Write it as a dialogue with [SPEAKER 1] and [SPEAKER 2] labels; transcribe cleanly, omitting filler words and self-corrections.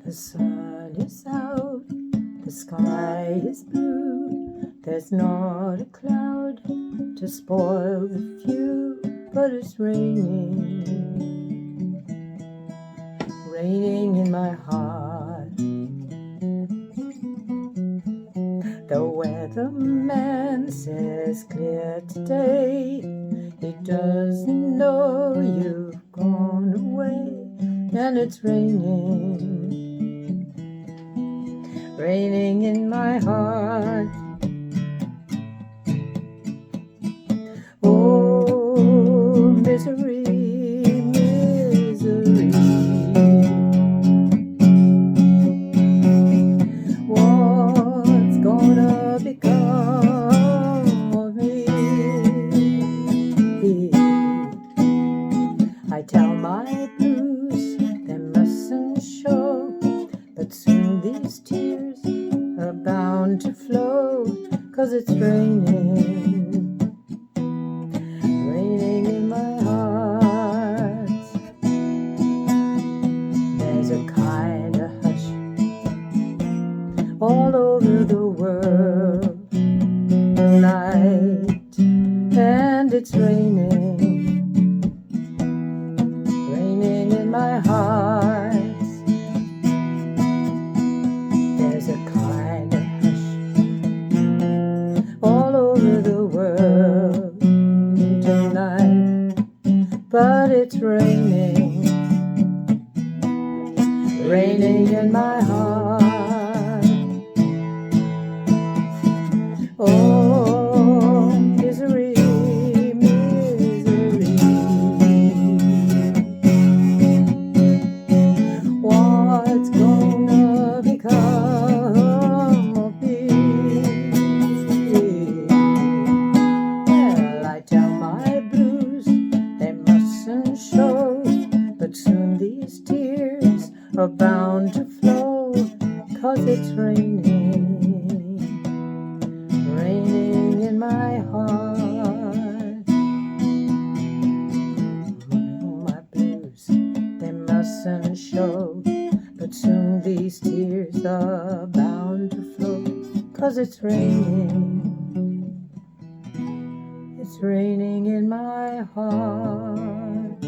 [SPEAKER 1] The sun is out, the sky is blue, there's not a cloud to spoil the view, but it's raining, raining in my heart. The weatherman says clear today, he doesn't know you've gone away, and it's raining, raining in my heart. Oh, misery, misery, what's gonna become of me? I tell my blues they mustn't show, but soon these tears are bound to flow, 'cause it's raining, raining in my heart. There's a kind of hush all over the world tonight, and it's raining, raining in my heart. There's a kind of hush all over the world tonight, but it's raining, raining in my heart. Oh, misery, misery, what's gonna become of me? Well, I tell my blues they mustn't show, but soon these tears are bound to flow, 'cause it's raining, raining in my heart. My blues they mustn't show, but soon these tears are bound to flow, 'cause it's raining, it's raining in my heart.